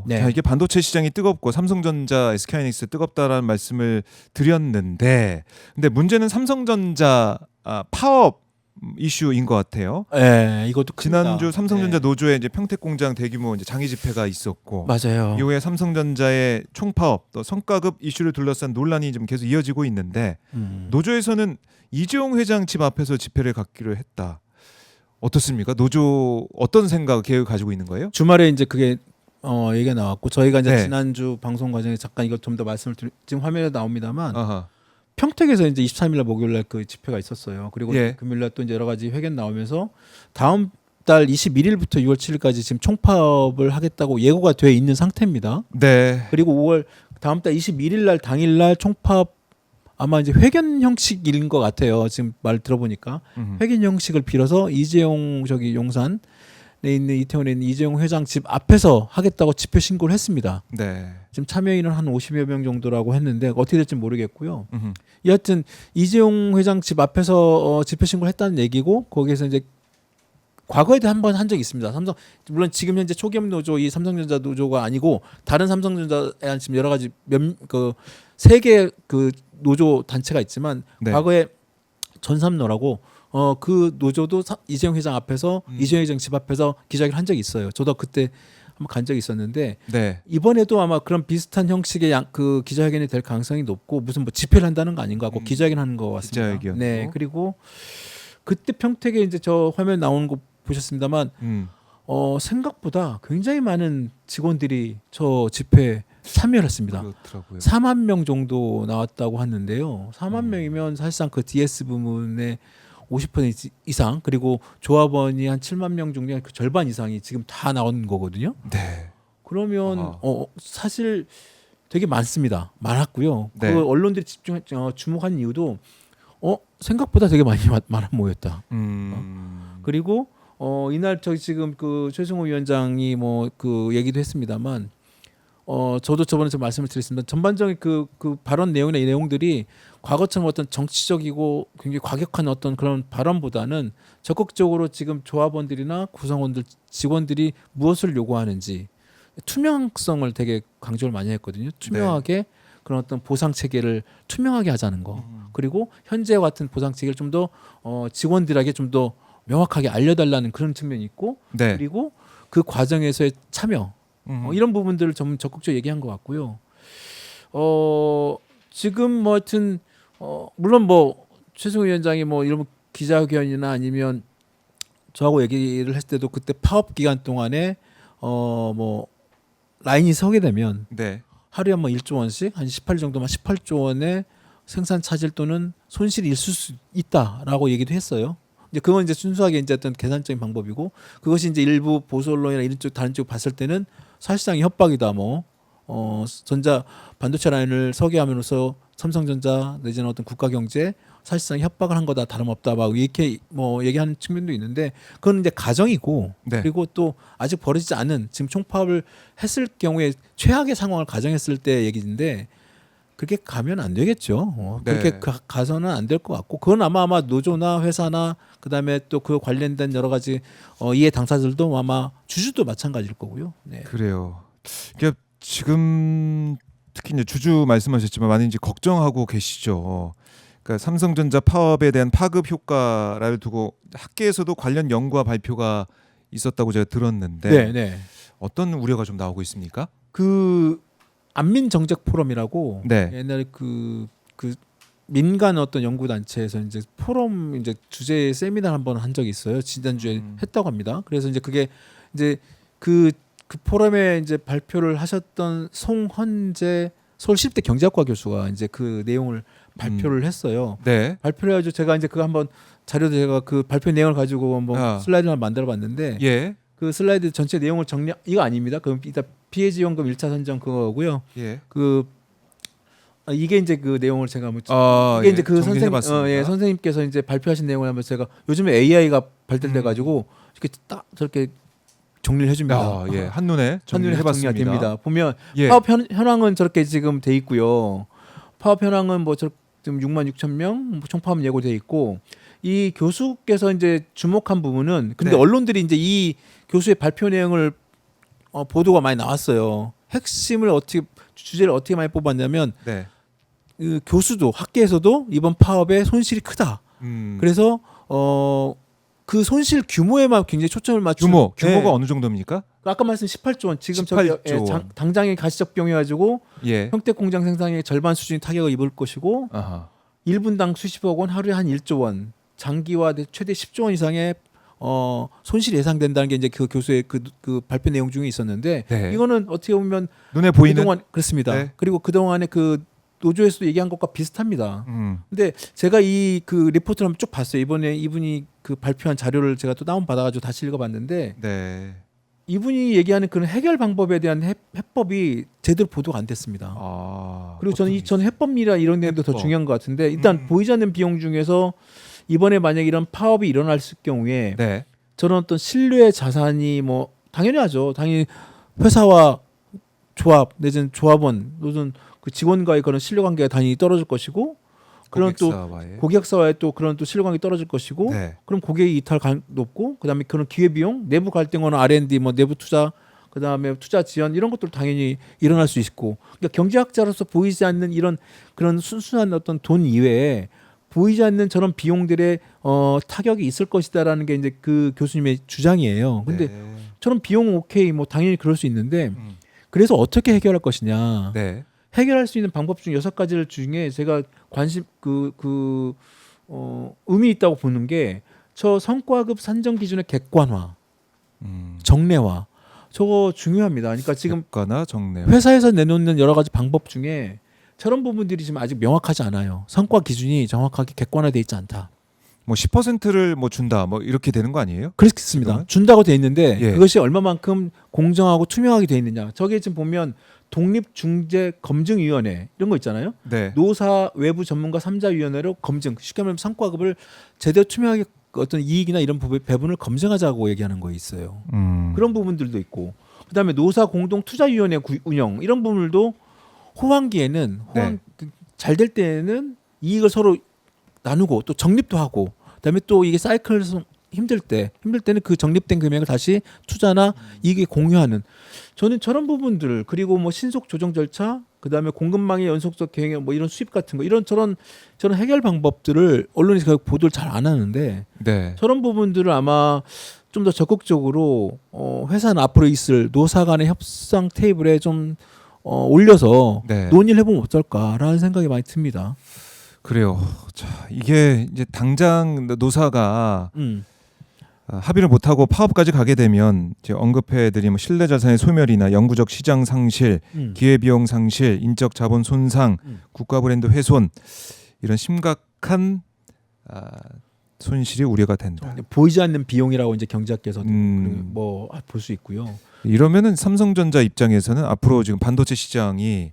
네. 자, 이게 반도체 시장이 뜨겁고 삼성전자, SK하이닉스 뜨겁다라는 말씀을 드렸는데, 근데 문제는 삼성전자 파업 이슈인 것 같아요. 네, 이것도 큽니다. 지난주 삼성전자 네. 노조에 이제 평택 공장 대규모 이제 장애 집회가 있었고, 맞아요. 이후에 삼성전자의 총파업 또 성과급 이슈를 둘러싼 논란이 좀 계속 이어지고 있는데, 노조에서는 이재용 회장 집 앞에서 집회를 갖기로 했다. 어떻습니까? 노조 어떤 생각, 계획을 가지고 있는 거예요? 주말에 이제 그게 얘기가 나왔고 저희가 이제 네. 지난주 방송 과정에 잠깐 이거 좀 더 말씀을 지금 화면에 나옵니다만 아하. 평택에서 이제 23일 목요일 날 그 집회가 있었어요. 그리고 예. 금요일 날 또 이제 여러 가지 회견 나오면서 다음 달 21일부터 6월 7일까지 지금 총파업을 하겠다고 예고가 돼 있는 상태입니다. 네. 그리고 5월 다음 달 21일 날 당일 날 총파업 아마 이제 회견 형식인 것 같아요. 지금 말 들어보니까 회견 형식을 빌어서 이재용 저기 용산에 있는 이태원에 있는 이재용 회장 집 앞에서 하겠다고 집회 신고를 했습니다. 네. 지금 참여인은 한 50여 명 정도라고 했는데 어떻게 될지 모르겠고요. 음흠. 여하튼 이재용 회장 집 앞에서 집회 신고를 했다는 얘기고 거기에서 이제 과거에도 한 번 한 적이 있습니다. 삼성 물론 지금 현재 초기업 노조 이 삼성전자 노조가 아니고 다른 삼성전자에 지금 여러 가지 세 개 그 노조 단체가 있지만 네. 과거에 전삼노라고 그 노조도 이재용 회장 앞에서 이재용 회장 집 앞에서 기자회견 한 적이 있어요. 저도 그때 한번 간 적이 있었는데 네. 이번에도 아마 그런 비슷한 형식의 그 기자회견이 될 가능성이 높고 무슨 뭐 집회를 한다는 거 아닌가 하고 기자회견 하는 것 같습니다. 기자회견. 네. 그리고 그때 평택에 이제 저 화면 나오는 거 보셨습니다만 생각보다 굉장히 많은 직원들이 저 집회에 참여를 했습니다. 그렇더라고요. 4만 명 정도 나왔다고 하는데요. 4만 명이면 사실상 그 DS 부문의 50% 이상 그리고 조합원이 한 7만 명 중에 그 절반 이상이 지금 다 나온 거거든요. 네. 그러면 사실 되게 많습니다. 많았고요. 네. 그 언론들이 주목한 이유도 생각보다 되게 많이 모였다. 그리고 이날 저희 지금 그 최승호 위원장이 뭐 그 얘기도 했습니다만 저도 저번에 좀 말씀을 드렸습니다. 전반적인 그 발언 내용이나 이 내용들이 과거처럼 어떤 정치적이고 굉장히 과격한 어떤 그런 발언보다는 적극적으로 지금 조합원들이나 구성원들 직원들이 무엇을 요구하는지 투명성을 되게 강조를 많이 했거든요. 투명하게 그런 어떤 보상 체계를 투명하게 하자는 거. 그리고 현재와 같은 보상 체계를 좀 더 직원들에게 좀 더 명확하게 알려달라는 그런 측면이 있고 네. 그리고 그 과정에서의 참여 이런 부분들을 좀 적극적으로 얘기한 것 같고요. 지금 뭐 하여튼 물론 뭐 최승호 위원장이 뭐 이런 기자회견이나 아니면 저하고 얘기를 했을 때도 그때 파업 기간 동안에 뭐 라인이 서게 되면 네. 하루에 뭐 1조 원씩 한 18일 정도만 18조 원의 생산 차질 또는 손실이 있을 수 있다라고 얘기도 했어요. 이제 그건 이제 순수하게 이제 어떤 계산적인 방법이고 그것이 이제 일부 보수 언론이나 이런 쪽 다른 쪽 봤을 때는 사실상 협박이다 뭐 전자 반도체 라인을 설계함으로써 삼성전자 내지는 어떤 국가 경제 사실상 협박을 한 거다 다름없다 막 이렇게 뭐 얘기하는 측면도 있는데 그건 이제 가정이고 네. 그리고 또 아직 벌어지지 않은 지금 총파업을 했을 경우에 최악의 상황을 가정했을 때 얘기인데 그렇게 가면 안 되겠죠. 그렇게 가서는 안 될 것 같고 그건 아마 노조나 회사나 그다음에 또 그 관련된 여러 가지 이해 당사자들도 아마 주주도 마찬가지일 거고요. 네. 그래요. 그러니까 지금 특히 이제 주주 말씀하셨지만 많이 이제 걱정하고 계시죠. 그러니까 삼성전자 파업에 대한 파급 효과를 두고 학계에서도 관련 연구와 발표가 있었다고 제가 들었는데 네. 어떤 우려가 좀 나오고 있습니까? 그 안민 정책 포럼이라고 네. 옛날에 그 민간 어떤 연구 단체에서 이제 포럼 이제 주제 세미나 한번 한 적이 있어요. 지난주에 했다고 합니다. 그래서 이제 그게 이제 그 포럼에 이제 발표를 하셨던 송헌재 서울 10대 경제학과 교수가 이제 그 내용을 발표를 했어요. 네. 발표를 해가지고 제가 이제 그거 한번 자료도 제가 그 발표 내용을 가지고 한번 슬라이드를 만들어봤는데 예. 그 슬라이드 전체 내용을 이거 아닙니다. 그럼 이따 피해 지원금 1차 선정 그거고요. 예. 이게 이제 그 내용을 제가 뭐 이게 이제 그 선생님께서 이제 발표하신 내용을 한번 제가 요즘에 AI가 발달돼 가지고 이렇게 딱 저렇게 정리를 해줍니다. 예. 한눈에 정리해봤습니다. 됩니다. 보면 파업 현황은 저렇게 지금 돼 있고요. 파업 현황은 뭐 지금 6만 6천 명 총파업 예고돼 있고 이 교수께서 이제 주목한 부분은 근데 언론들이 이제 이 교수의 발표 내용을 보도가 많이 나왔어요. 핵심을 주제를 어떻게 많이 뽑았냐면 네. 그 교수도 학계에서도 이번 파업의 손실이 크다. 그래서 그 손실 규모에만 굉장히 초점을 맞춘 규모가 네. 어느 정도입니까? 아까 말씀 18조 원 지금 18조 원. 당장에 가시적 병해가지고 예. 평택 공장 생산의 절반 수준이 타격을 입을 것이고 아하. 1분당 수십억 원 하루에 한 1조 원 장기화 최대 10조 원 이상의 손실이 예상된다는 게 이제 그 교수의 그 발표 내용 중에 있었는데 네. 이거는 어떻게 보면 눈에 보이는 그동안 그렇습니다. 네. 그리고 그동안에 그 노조에서도 얘기한 것과 비슷합니다. 음. 근데 제가 이 그 리포트를 한번 쭉 봤어요. 이번에 이분이 그 발표한 자료를 제가 또 다운 받아가지고 다시 읽어봤는데 네. 이분이 얘기하는 그런 해결 방법에 대한 해법이 제대로 보도가 안 됐습니다. 그리고 저는 이 해법이라 이런 데도 더 해법. 중요한 것 같은데 일단 보이지 않는 비용 중에서 이번에 만약 이런 파업이 일어날 경우에 네. 저런 어떤 신뢰 자산이 뭐 당연히 하죠. 당연히 회사와 조합 내지는 조합원 또는 그 직원과의 그런 신뢰관계가 당연히 떨어질 것이고 그런 고객사와의. 또 고객사와의 또 그런 또 신뢰관계 떨어질 것이고 네. 그럼 고객 이탈 높고 그다음에 그런 기회 비용 내부 갈등이나 R&D 뭐 내부 투자 그다음에 투자 지연 이런 것들 당연히 일어날 수 있고 그러니까 경제학자로서 보이지 않는 이런 그런 순수한 어떤 돈 이외에 보이지 않는 저런 비용들의 타격이 있을 것이다라는 게 이제 그 교수님의 주장이에요. 근데 네. 저런 비용은 오케이 뭐 당연히 그럴 수 있는데 그래서 어떻게 해결할 것이냐. 네. 해결할 수 있는 방법 중 6가지를 중에 제가 의미 있다고 보는 게 저 성과급 산정 기준의 객관화, 정례화 저거 중요합니다. 그러니까 지금 객관화 정례. 회사에서 내놓는 여러 가지 방법 중에 저런 부분들이 지금 아직 명확하지 않아요. 성과 기준이 정확하게 객관화돼 있지 않다. 뭐 10%를 뭐 준다 뭐 이렇게 되는 거 아니에요? 그렇습니다. 지금은? 준다고 돼 있는데 예. 그것이 얼마만큼 공정하고 투명하게 돼 있느냐. 저게 지금 보면 독립중재검증위원회 이런 거 있잖아요. 네. 노사 외부 전문가 3자위원회로 검증, 쉽게 말하면 성과급을 제대로 투명하게 어떤 이익이나 이런 배분을 검증하자고 얘기하는 거 있어요. 그런 부분들도 있고, 그다음에 노사 공동 투자위원회 운영 이런 부분들도 호황기에는 네. 잘 될 때는 이익을 서로 나누고 또 적립도 하고, 그다음에 또 이게 사이클 힘들 때는 그 적립된 금액을 다시 투자나 이익에 공유하는 저는 저런 부분들 그리고 뭐 신속 조정 절차 그다음에 공급망의 연속적 경영 뭐 이런 수입 같은 거 이런 저런 해결 방법들을 언론이 보도를 잘 안 하는데 네. 저런 부분들을 아마 좀 더 적극적으로 회사는 앞으로 있을 노사 간의 협상 테이블에 좀 올려서 네. 논의를 해보면 어떨까라는 생각이 많이 듭니다. 그래요. 자, 이게 이제 당장 노사가 합의를 못하고 파업까지 가게 되면 이제 언급해드린 뭐 신뢰자산의 소멸이나 영구적 시장 상실, 기회비용 상실, 인적 자본 손상, 국가 브랜드 훼손 이런 심각한 손실이 우려가 된다. 보이지 않는 비용이라고 이제 경제학계에서도 뭐 볼 수 있고요. 이러면은 삼성전자 입장에서는 앞으로 지금 반도체 시장이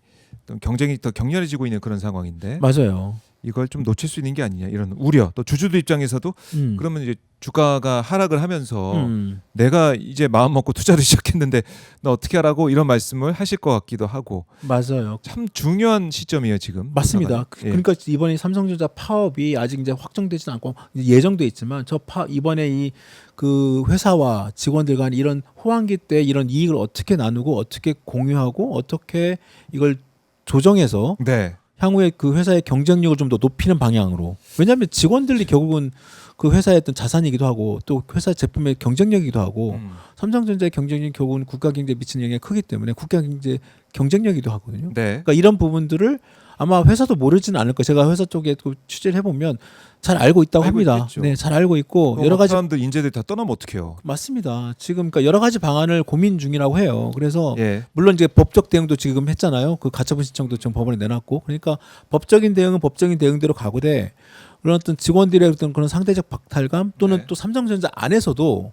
경쟁이 더 격렬해지고 있는 그런 상황인데 맞아요. 이걸 좀 놓칠 수 있는 게 아니냐 이런 우려. 또 주주들 입장에서도 그러면 이제 주가가 하락을 하면서 내가 이제 마음 먹고 투자를 시작했는데 너 어떻게 하라고 이런 말씀을 하실 것 같기도 하고. 맞아요. 참 중요한 시점이에요 지금. 맞습니다. 예. 그러니까 이번에 삼성전자 파업이 아직 이제 확정되지는 않고 예정돼 있지만 이번에 이 그 회사와 직원들 간 이런 호황기 때 이런 이익을 어떻게 나누고 어떻게 공유하고 어떻게 이걸 조정해서 네. 향후에 그 회사의 경쟁력을 좀 더 높이는 방향으로. 왜냐하면 직원들이 결국은 그 회사의 어떤 자산이기도 하고 또 회사 제품의 경쟁력이기도 하고 삼성전자의 경쟁력이 결국은 국가 경제에 미치는 영향이 크기 때문에 국가 경제 경쟁력이기도 하거든요. 네. 그러니까 이런 부분들을 아마 회사도 모르지는 않을 거예요. 제가 회사 쪽에 취재를 해보면 잘 알고 있다고 알고 합니다. 있겠죠. 네, 잘 알고 있고 여러 여러 가지 사람들 인재들 다 떠나면 어떡해요? 맞습니다. 지금 그러니까 여러 가지 방안을 고민 중이라고 해요. 그래서 예. 물론 이제 법적 대응도 지금 했잖아요. 그 가처분 신청도 지금 법원에 내놨고, 그러니까 법적인 대응은 법적인 대응대로 가고돼 그런 어떤 직원들의 어떤 그런 상대적 박탈감 또는 네. 또 삼성전자 안에서도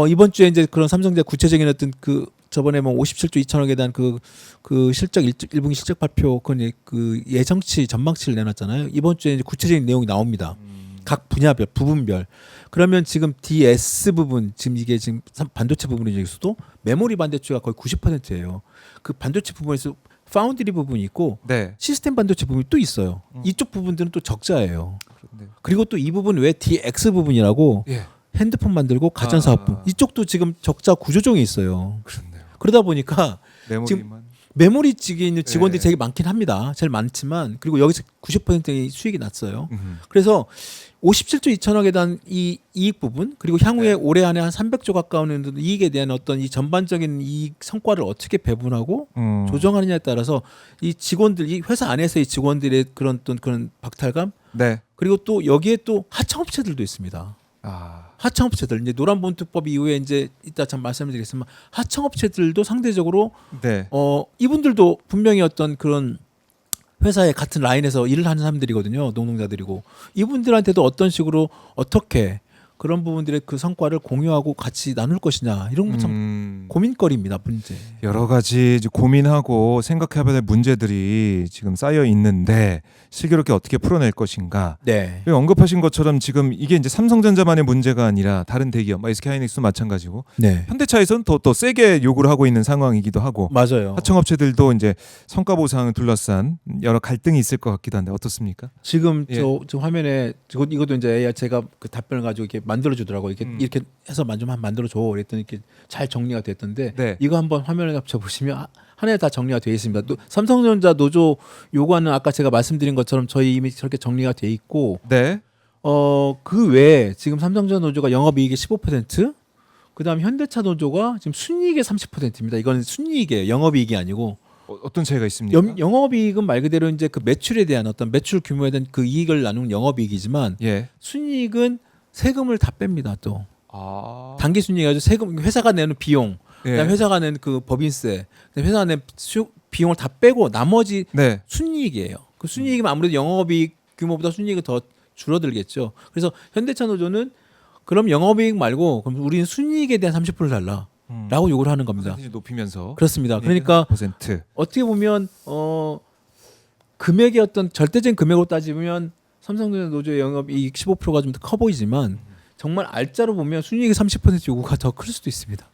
이번 주에 이제 그런 삼성전자 구체적인 어떤 그 저번에 뭐 57조 2천억에 대한 그 실적 1분기 실적 발표 그 예정치 전망치를 내놨잖아요. 이번 주에 이제 구체적인 내용이 나옵니다. 각 분야별 부분별. 그러면 지금 DS 부분 지금 이게 지금 반도체 부분 중에서도 메모리 반도체가 거의 90%예요. 그 반도체 부분에서 파운드리 부분이 있고 네. 시스템 반도체 부분이 또 있어요. 이쪽 부분들은 또 적자예요. 그렇네요. 그리고 또 이 부분 외에 DX 부분이라고 예. 핸드폰 만들고 가전사업부 이쪽도 지금 적자 구조종이 있어요. 그렇네요. 그러다 보니까 메모리만. 메모리직에 있는 직원들이 네. 되게 많긴 합니다. 제일 많지만 그리고 여기서 90%의 수익이 났어요. 음. 그래서 57조 2천억에 대한 이 이익 부분 그리고 향후에 네. 올해 안에 한 300조 가까운 이익에 대한 어떤 이 전반적인 이익 성과를 어떻게 배분하고 조정하느냐에 따라서 이 직원들 이 회사 안에서의 직원들의 그런 어떤 그런 박탈감 네. 그리고 또 여기에 또 하청업체들도 있습니다. 아. 하청업체들 이제 노란봉투법 이후에 이제 이따 참 말씀드리겠지만 하청업체들도 상대적으로 네. 이분들도 분명히 어떤 그런 회사의 같은 라인에서 일을 하는 사람들이거든요. 노동자들이고 이분들한테도 어떤 식으로 어떻게 그런 부분들의 그 성과를 공유하고 같이 나눌 것이냐 이런 거 참 고민거리입니다. 문제. 여러 가지 이제 고민하고 생각해봐야 될 문제들이 지금 쌓여 있는데 슬기롭게 어떻게 풀어낼 것인가. 네. 언급하신 것처럼 지금 이게 이제 삼성전자만의 문제가 아니라 다른 대기업, SK하이닉스도 마찬가지고 네. 현대차에서는 더 세게 요구를 하고 있는 상황이기도 하고 맞아요. 하청업체들도 이제 성과 보상을 둘러싼 여러 갈등이 있을 것 같기도 한데 어떻습니까? 지금 예. 저 화면에 이것도 이제 AI 제가 그 답변을 가지고 이렇게 만들어주더라고. 이렇게 해서 좀 만들어줘. 그랬더니 이렇게 잘 정리가 됐던데 네. 이거 한번 화면에 잡혀 보시면 하나에 다 정리가 되어 있습니다. 또 삼성전자 노조 요구하는 아까 제가 말씀드린 것처럼 저희 이미 저렇게 정리가 돼 있고 네. 그 외에 지금 삼성전자 노조가 영업이익의 15%, 그다음 현대차 노조가 지금 순이익의 30%입니다. 이건 순이익이에요. 영업이익이 아니고. 어떤 차이가 있습니까? 영업이익은 말 그대로 이제 그 매출에 대한 어떤 매출 규모에 대한 그 이익을 나누는 영업이익이지만 예. 순이익은 세금을 다 뺍니다. 또 아. 단기 순이익이 아주 세금 회사가 내는 비용, 예. 그다음 회사가 내는 그 법인세, 그다음 회사가 내는 비용을 다 빼고 나머지 네. 순이익이에요. 그 순이익이면 아무래도 영업이익 규모보다 순이익은 더 줄어들겠죠. 그래서 현대차 노조는 그럼 영업이익 말고 그럼 우리는 순이익에 대한 30%를 달라라고 요구를 하는 겁니다. 퍼센티지 높이면서. 그렇습니다. 그러니까 30%. 어떻게 보면 금액의 어떤 절대적인 금액으로 따지면 삼성전자 노조의 영업이익 15%가 좀 더 커 보이지만 정말 알짜로 보면 순이익의 30% 요구가 더 클 수도 있습니다.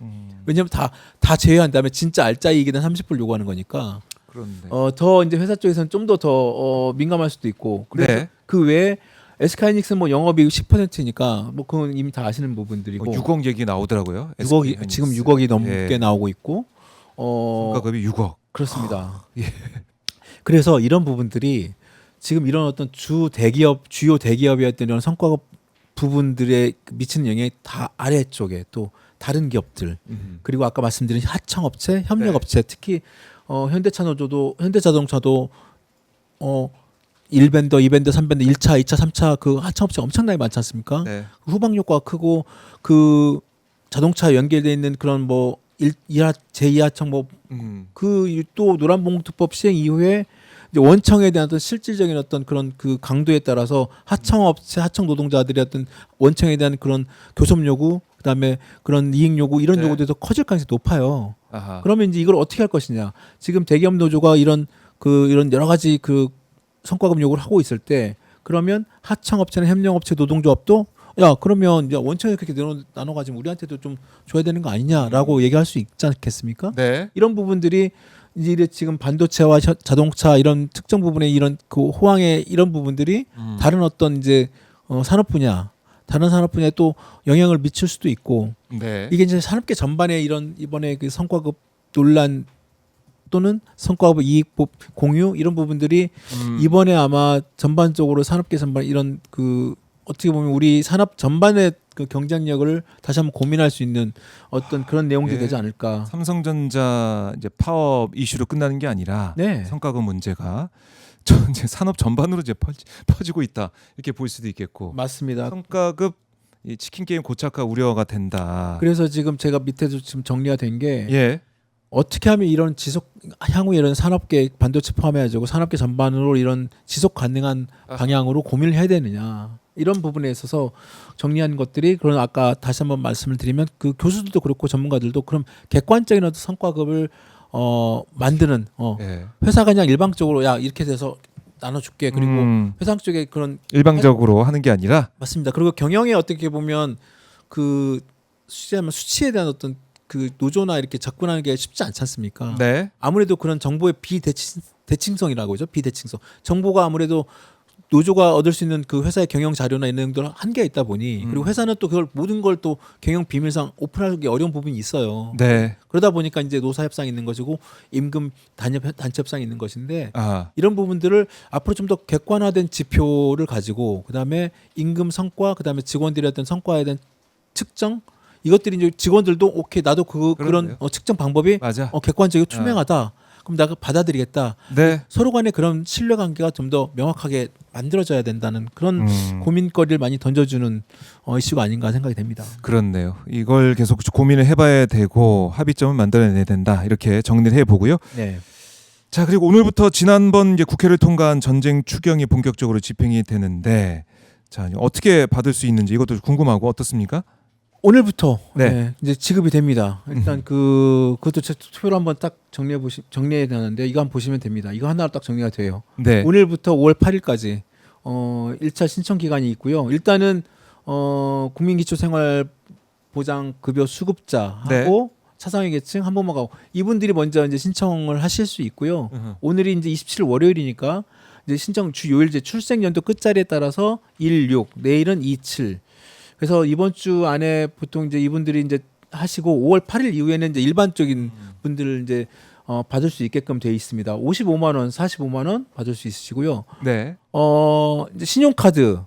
왜냐하면 다 제외한 다음에 진짜 알짜 이익에 대한 30%를 요구하는 거니까 그런데. 더 이제 회사 쪽에서는 좀 더 민감할 수도 있고 그래서 네. 그 외에 SK하이닉스는 뭐 영업이익 10%니까 뭐 그건 이미 다 아시는 부분들이고 6억 얘기 나오더라고요. 6억이 지금 6억이 넘게 예. 나오고 있고 성과급이 6억. 그렇습니다. 예. 그래서 이런 부분들이 지금 이런 어떤 주요 대기업이었던 이런 성과급 부분들에 미치는 영향이 다 아래쪽에 또 다른 기업들 그리고 아까 말씀드린 하청업체, 협력업체 특히 현대차 노조도 현대자동차도 1밴더, 2밴더, 3밴더, 1차, 2차, 3차 그 하청업체가 엄청나게 많지 않습니까? 네. 후방 효과가 크고 그 자동차 연결돼 있는 그런 뭐 제2하청 뭐 그 또 노란봉투법 시행 이후에 이제 원청에 대한 어떤 실질적인 어떤 그런 그 강도에 따라서 하청업체, 하청 노동자들의 어떤 원청에 대한 그런 교섭 요구, 그다음에 그런 이익 요구 이런 네. 요구들도 커질 가능성이 높아요. 아하. 그러면 이제 이걸 어떻게 할 것이냐? 지금 대기업 노조가 이런 여러 가지 그 성과급 요구를 하고 있을 때 그러면 하청업체나 협력업체 노동조합도 야 그러면 이제 원청에 그렇게 나눠 가지고 우리한테도 좀 줘야 되는 거 아니냐라고 얘기할 수 있지 않겠습니까? 네. 이런 부분들이 이제 지금 반도체와 자동차 이런 특정 부분의 이런 그 호황의 이런 부분들이 다른 어떤 이제 산업 분야, 다른 산업 분야에 또 영향을 미칠 수도 있고 네. 이게 이제 산업계 전반에 이런 이번에 그 성과급 논란 또는 성과급 이익법 공유 이런 부분들이 이번에 아마 전반적으로 산업계 전반 이런 그 어떻게 보면 우리 산업 전반의 그 경쟁력을 다시 한번 고민할 수 있는 어떤 그런 내용들이 예. 되지 않을까. 삼성전자 이제 파업 이슈로 끝나는 게 아니라 네. 성과급 문제가 전 이제 산업 전반으로 이제 퍼지고 있다 이렇게 볼 수도 있겠고 맞습니다. 성과급 이 치킨 게임 고착화 우려가 된다. 그래서 지금 제가 밑에도 지금 정리가 된 게 예. 어떻게 하면 이런 향후 이런 산업계 반도체 포함해가지고 산업계 전반으로 이런 지속 가능한 방향으로 고민을 해야 되느냐 이런 부분에 있어서 정리한 것들이 그런 아까 다시 한번 말씀을 드리면 그 교수들도 그렇고 전문가들도 그럼 객관적인 어떤 성과급을 만드는 예. 회사가 그냥 일방적으로 야 이렇게 돼서 나눠줄게 그리고 회사 쪽에 그런 일방적으로 하는 게 아니라 맞습니다. 그리고 경영에 어떻게 보면 그 수치에 대한 어떤 그 노조나 이렇게 접근하는 게 쉽지 않지 않습니까? 네. 아무래도 그런 정보의 비대칭성이라고 하죠. 비대칭성. 정보가 아무래도 노조가 얻을 수 있는 그 회사의 경영 자료나 이런 것들 한계가 있다 보니 그리고 회사는 또 그걸 모든 걸 또 경영 비밀상 오픈하기 어려운 부분이 있어요. 네. 그러다 보니까 이제 노사 협상이 있는 것이고 임금 단체 협상이 있는 것인데 아, 이런 부분들을 앞으로 좀 더 객관화된 지표를 가지고 그다음에 임금 성과 그다음에 직원들의 어떤 성과에 대한 측정 이것들이 이제 직원들도 오케이 나도 그런 그렇네요. 측정 방법이 맞아. 객관적이고 투명하다. 그럼 내가 받아들이겠다. 네. 서로 간의 그런 신뢰관계가 좀 더 명확하게 만들어져야 된다는 그런 음. 고민거리를 많이 던져주는 이슈가 아닌가 생각이 됩니다. 그렇네요. 이걸 계속 고민을 해봐야 되고 합의점을 만들어내야 된다. 이렇게 정리를 해보고요. 네. 자, 그리고 오늘부터 지난번 이제 국회를 통과한 전쟁 추경이 본격적으로 집행이 되는데, 자, 어떻게 받을 수 있는지 이것도 궁금하고 어떻습니까? 오늘부터 네. 이제 지급이 됩니다. 일단 그것도 투표로 한번 딱 정리해야 되는데 이거 한번 보시면 됩니다. 이거 하나로 딱 정리가 돼요. 네. 오늘부터 5월 8일까지 1차 신청 기간이 있고요. 일단은 국민기초생활보장급여 수급자하고 차상위 계층 한 번만 가고 이분들이 먼저 이제 신청을 하실 수 있고요. 오늘이 이제 27일 월요일이니까 이제 신청 주 요일제 출생 연도 끝자리에 따라서 16, 내일은 27. 그래서 이번 주 안에 보통 이제 이분들이 이제 하시고 5월 8일 이후에는 이제 일반적인 분들을 이제 받을 수 있게끔 되어 있습니다. 55만 원, 45만 원 받을 수 있으시고요. 네. 이제 신용카드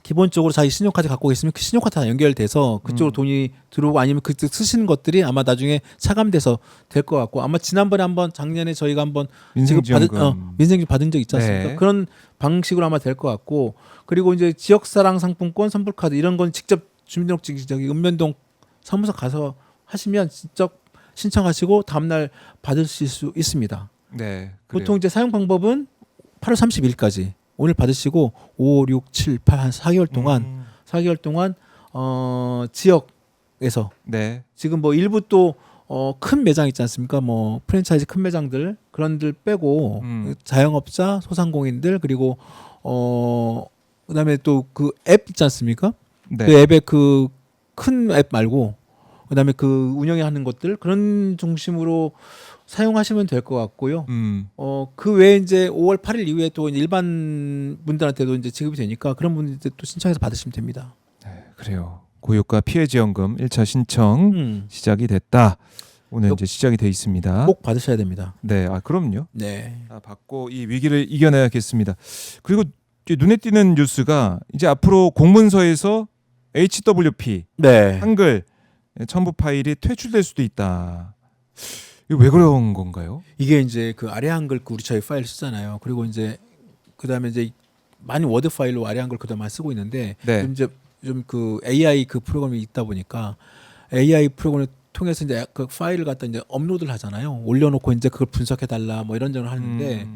기본적으로 자기 신용카드 갖고 계시면 그 신용카드 다 연결돼서 그쪽으로 돈이 들어오고 아니면 그쪽 쓰시는 것들이 아마 나중에 차감돼서 될 것 같고 아마 지난번에 한번 작년에 저희가 한번 민생지원금 받은 적 있지 않습니까? 네. 그런 방식으로 아마 될 것 같고 그리고 이제 지역사랑 상품권 선불카드 이런 건 직접 주민등록증 저기 은면동 사무소 가서 하시면 직접 신청하시고 다음날 받을 수 있습니다. 네. 보통 이제 사용 방법은 8월 30일까지 오늘 받으시고 5, 6, 7, 8 한 4개월 동안 4개월 동안 지역에서 네. 지금 뭐 일부 또 큰 매장 있지 않습니까? 뭐 프랜차이즈 큰 매장들 그런들 빼고 자영업자, 소상공인들 그리고 그다음에 또 그 앱 있지 않습니까? 네. 그 앱에 그 큰 앱 말고 그다음에 그 운영하는 것들 그런 중심으로 사용하시면 될 것 같고요. 그 외에 이제 5월 8일 이후에 또 일반 분들한테도 이제 지급이 되니까 그런 분들 또 신청해서 받으시면 됩니다. 네, 그래요. 고유가 피해지원금 1차 신청 시작이 됐다. 오늘 이제 시작이 돼 있습니다. 꼭 받으셔야 됩니다. 네, 그럼요. 네. 받고 이 위기를 이겨내야겠습니다. 그리고 눈에 띄는 뉴스가 이제 앞으로 공문서에서 HWP 네. 한글 첨부 파일이 퇴출될 수도 있다. 이거 왜 그런 건가요? 이게 이제 그 아래 한글 우리 저희 파일 쓰잖아요. 그리고 이제 그다음에 이제 많이 워드 파일로 아래 한글 그다음에 쓰고 있는데 네. 좀 이제 좀 그 AI 그 프로그램이 있다 보니까 AI 프로그램을 통해서 이제 그 파일을 갖다 이제 업로드를 하잖아요. 올려놓고 이제 그걸 분석해 달라 뭐 이런 점을 하는데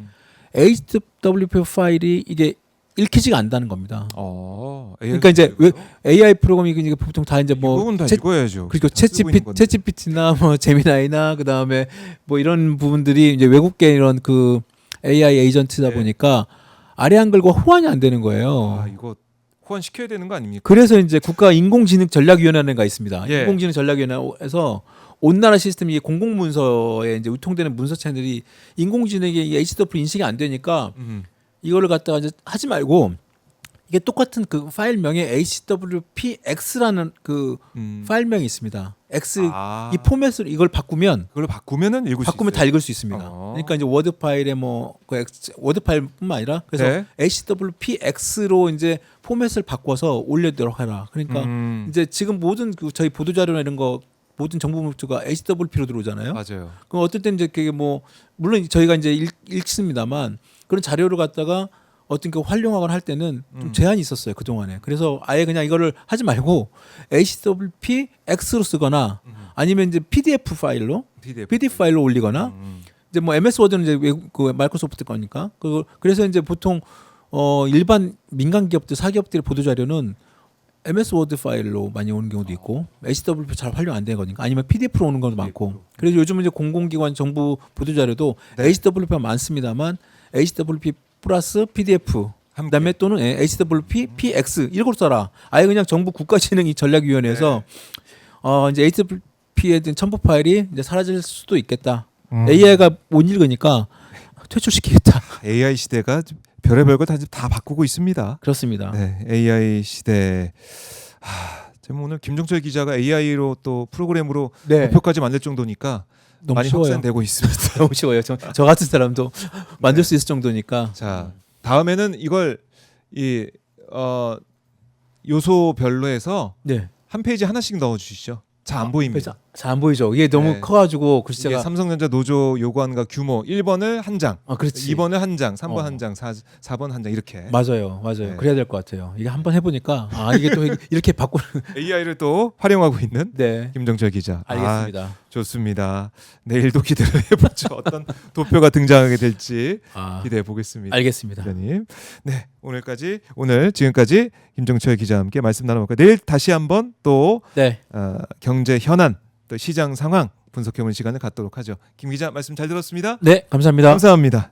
HWP 파일이 이게 읽히지가 않다는 겁니다. 그러니까 이제 왜 AI 프로그램이 이게 보통 다 이제 뭐 부분 다 읽어야죠. 그리고 챗GPT나 뭐 제미나이나 그다음에 뭐 이런 부분들이 이제 외국계 이런 그 AI 에이전트다 네. 보니까 아래 한글과 호환이 안 되는 거예요. 이거 호환 시켜야 되는 거 아닙니까? 그래서 이제 국가 인공지능 전략위원회가 있습니다. 예. 인공지능 전략위원회에서 온 나라 시스템이 공공문서에 이제 유통되는 문서 채널이 인공지능의 이 HW 인식이 안 되니까 이거를 갖다가 이제 하지 말고 이게 똑같은 그 파일명에 HWPX라는 그 파일명이 있습니다. X 이 포맷으로 이걸 바꾸면 그걸 바꾸면은 읽을 수 바꾸면 있어요. 다 읽을 수 있습니다. 그러니까 이제 워드 파일에 뭐 그 워드 파일뿐만 아니라 그래서 네. HWPX로 이제 포맷을 바꿔서 올려도록 해라. 그러니까 이제 지금 모든 그 저희 보도 자료나 이런 거 모든 정보 문서가 HWP로 들어오잖아요. 맞아요. 그럼 어떨 때는 이제 그게 뭐 물론 저희가 이제 읽습니다만 그런 자료를 갖다가 어떤 그 활용하거나 할 때는 좀 제한이 있었어요 그 동안에. 그래서 아예 그냥 이거를 하지 말고 HWPX로 쓰거나 아니면 이제 PDF 파일로 PDF 파일로 올리거나 이제 뭐 MS 워드는 이제 외국 그 마이크로소프트 거니까 그래서 이제 보통 일반 민간 기업들 사기업들의 보도 자료는 MS 워드 파일로 많이 오는 경우도 있고 HWP 잘 활용 안 되는 거니까 아니면 PDF로 오는 경우도 많고 그래서 요즘은 이제 공공기관 정부 보도 자료도 HWP가 많습니다만 HWP 플러스 PDF 그다음에 또는 HWP PX 이걸 써라. 아예 그냥 정부 국가지능이 전략위원회에서 이제 HWP에 대한 첨부 파일이 이제 사라질 수도 있겠다. AI가 못 읽으니까 퇴출시키겠다. AI 시대가 별의별 거 다 바꾸고 있습니다. 그렇습니다. 네, AI 시대. 지금 오늘 김종철 기자가 AI로 또 프로그램으로 네. 목표까지 만들 정도니까 너무 많이 쉬워요. 확산되고 있습니다. 너무 쉬워요. 저 같은 사람도 만들 네. 수 있을 정도니까. 자, 다음에는 이걸 이 요소별로 해서 네. 한 페이지 하나씩 넣어 주시죠. 잘 안 보입니다. 잘 안 보이죠. 이게 너무 네. 커가지고 이게 글씨가. 삼성전자 노조 요구안과 규모 1번을 한 장, 그렇지. 2번을 한 장, 3번 어. 한 장, 4번 한 장 이렇게. 맞아요. 네. 그래야 될 것 같아요. 이게 한번 해보니까 이게 또 이렇게 바꾸는. AI를 또 활용하고 있는 네. 김정철 기자. 알겠습니다. 좋습니다. 내일도 기대를 해보죠. 어떤 도표가 등장하게 될지 기대해 보겠습니다. 알겠습니다. 기자님. 네, 오늘 지금까지 김정철 기자와 함께 말씀 나눠볼까요? 내일 다시 한번 또 네. 경제 현안, 또 시장 상황 분석해보는 시간을 갖도록 하죠. 김 기자 말씀 잘 들었습니다. 네, 감사합니다. 감사합니다.